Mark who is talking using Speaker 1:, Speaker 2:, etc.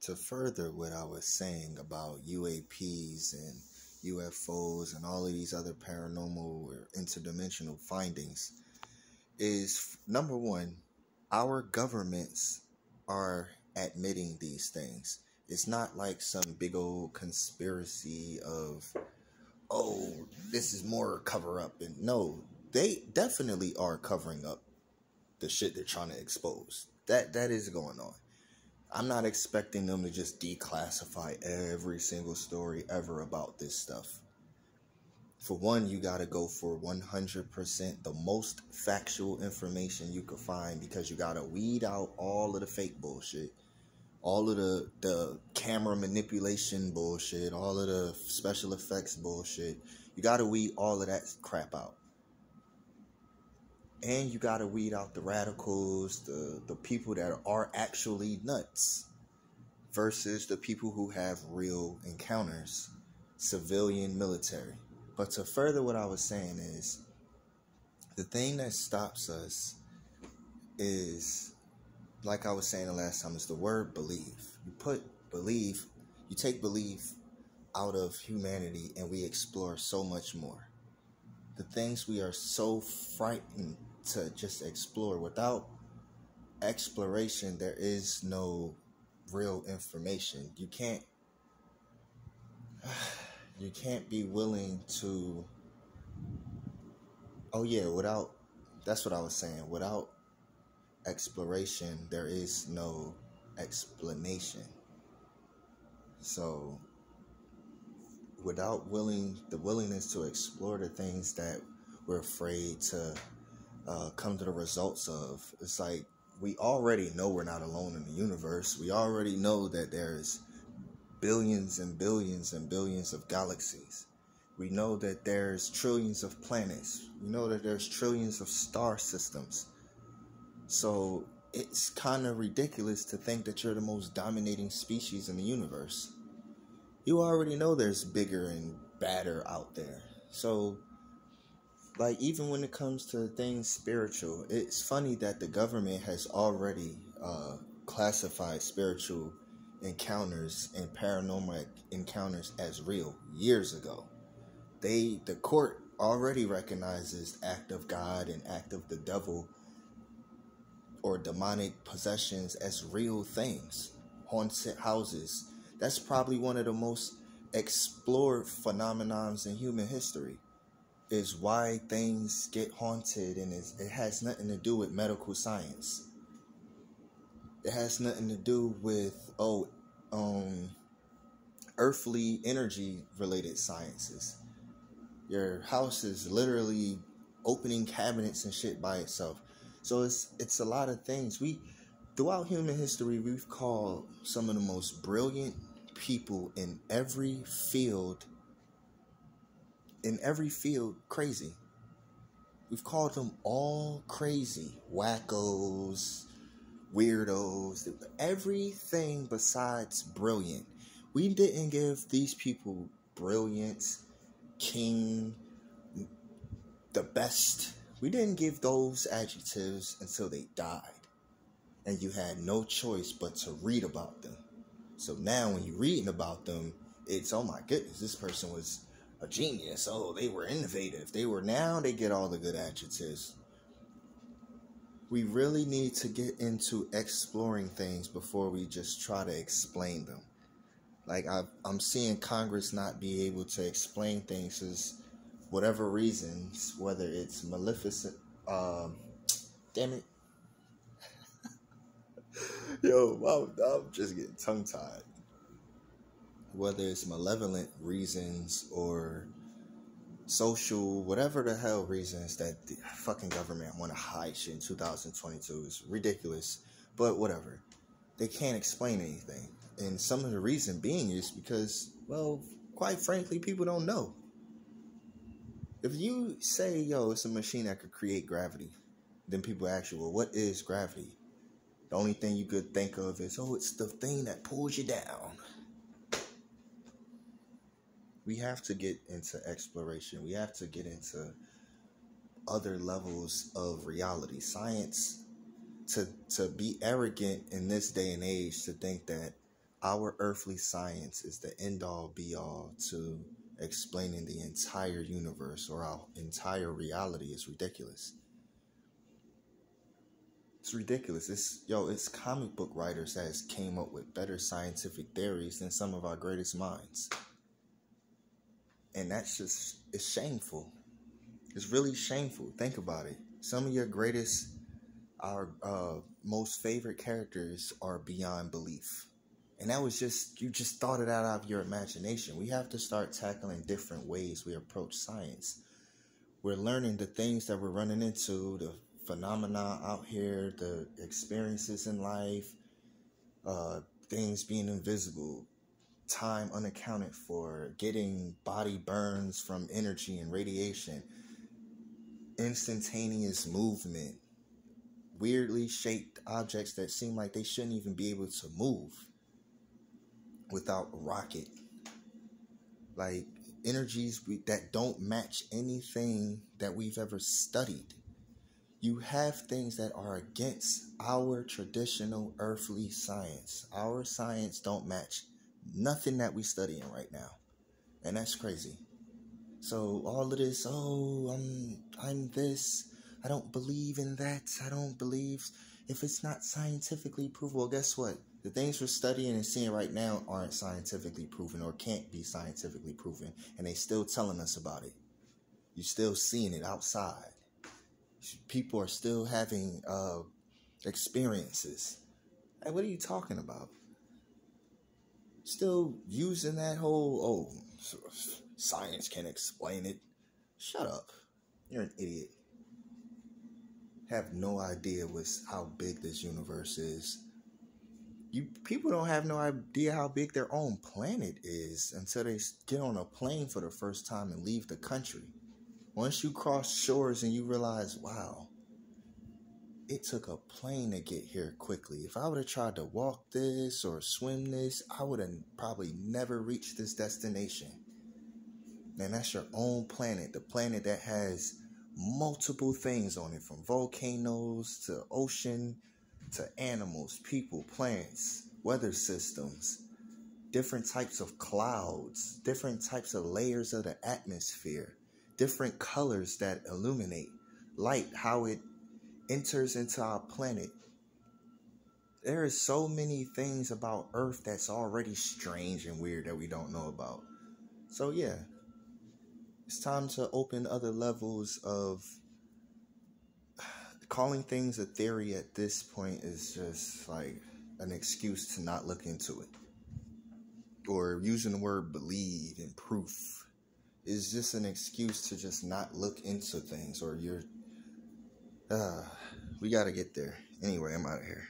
Speaker 1: To further what I was saying about UAPs and UFOs and all of these other paranormal or interdimensional findings, is number one, our governments are admitting these things. It's not like some big old conspiracy of, oh, this is more cover up. And no, they definitely are covering up the shit they're trying to expose. That is going on. I'm not expecting them to just declassify every single story ever about this stuff. For one, you got to go for 100% the most factual information you could find, because you got to weed out all of the fake bullshit, all of the camera manipulation bullshit, all of the special effects bullshit. You got to weed all of that crap out. And you got to weed out the radicals, the people that are actually nuts, versus the people who have real encounters, civilian, military. But to further what I was saying is, the thing that stops us is, like I was saying the last time, is the word believe. You take belief out of humanity and we explore so much more. The things we are so frightened to just explore. Without exploration, there is no real information. You can't be willing to, that's what I was saying. Without exploration, there is no explanation. So without the willingness to explore the things that we're afraid to come to the results of, it's like, we already know we're not alone in the universe. We already know that there's billions and billions and billions of galaxies. We know that there's trillions of planets. We know that there's trillions of star systems. So it's kind of ridiculous to think that you're the most dominating species in the universe. You already know there's bigger and badder out there. So, like, even when it comes to things spiritual, it's funny that the government has already classified spiritual encounters and paranormal encounters as real years ago. The court already recognizes act of God and act of the devil or demonic possessions as real things. Haunted houses. That's probably one of the most explored phenomenons in human history, is why things get haunted, and it has nothing to do with medical science. It has nothing to do with earthly energy related sciences. Your house is literally opening cabinets and shit by itself. So it's a lot of things. Throughout human history, we've called some of the most brilliant people in every field crazy. We've called them all crazy, wackos, weirdos, everything besides brilliant. We didn't give these people brilliance, king, the best. We didn't give those adjectives until they died. And you had no choice but to read about them. So now when you're reading about them, it's, oh my goodness, this person was a genius. Oh, they were innovative. They get all the good adjectives. We really need to get into exploring things before we just try to explain them. Like, I'm seeing Congress not be able to explain things because whatever reasons, whether it's maleficent, damn it. Yo, I'm just getting tongue-tied. Whether it's malevolent reasons or social, whatever the hell reasons that the fucking government want to hide shit in 2022 is ridiculous. But whatever. They can't explain anything. And some of the reason being is because, well, quite frankly, people don't know. If you say, it's a machine that could create gravity, then people ask you, well, what is gravity? The only thing you could think of is, it's the thing that pulls you down. We have to get into exploration. We have to get into other levels of reality. Science, to be arrogant in this day and age, to think that our earthly science is the end-all be-all to explaining the entire universe or our entire reality is ridiculous. It's ridiculous. It's comic book writers that has came up with better scientific theories than some of our greatest minds. And it's shameful. It's really shameful. Think about it. Some of your greatest, our most favorite characters are beyond belief. And that was you just thought it out of your imagination. We have to start tackling different ways we approach science. We're learning the things that we're running into, the phenomena out here, the experiences in life, things being invisible, time unaccounted for, getting body burns from energy and radiation, instantaneous movement, weirdly shaped objects that seem like they shouldn't even be able to move without a rocket, like energies that don't match anything that we've ever studied. You have things that are against our traditional earthly science. Our science don't match nothing that we studying right now, and that's crazy. So all of this, I'm this, I don't believe in that, I don't believe, if it's not scientifically proven, well, guess what? The things we're studying and seeing right now aren't scientifically proven or can't be scientifically proven, and they still telling us about it. You're still seeing it outside. People are still having experiences. Hey, what are you talking about? Still using that whole, science can't explain it. Shut up. You're an idiot. Have no idea how big this universe is. People don't have no idea how big their own planet is until they get on a plane for the first time and leave the country. Once you cross shores and you realize, wow, it took a plane to get here quickly. If I would have tried to walk this or swim this, I would have probably never reached this destination. And that's your own planet, the planet that has multiple things on it, from volcanoes to ocean to animals, people, plants, weather systems, different types of clouds, different types of layers of the atmosphere, different colors that illuminate light, how it enters into our planet. There is so many things about Earth that's already strange and weird that we don't know about. So yeah, it's time to open other levels of calling things a theory at this point is just like an excuse to not look into it. Or using the word believe and proof is just an excuse to just not look into things. Or we got to get there. Anyway, I'm out of here.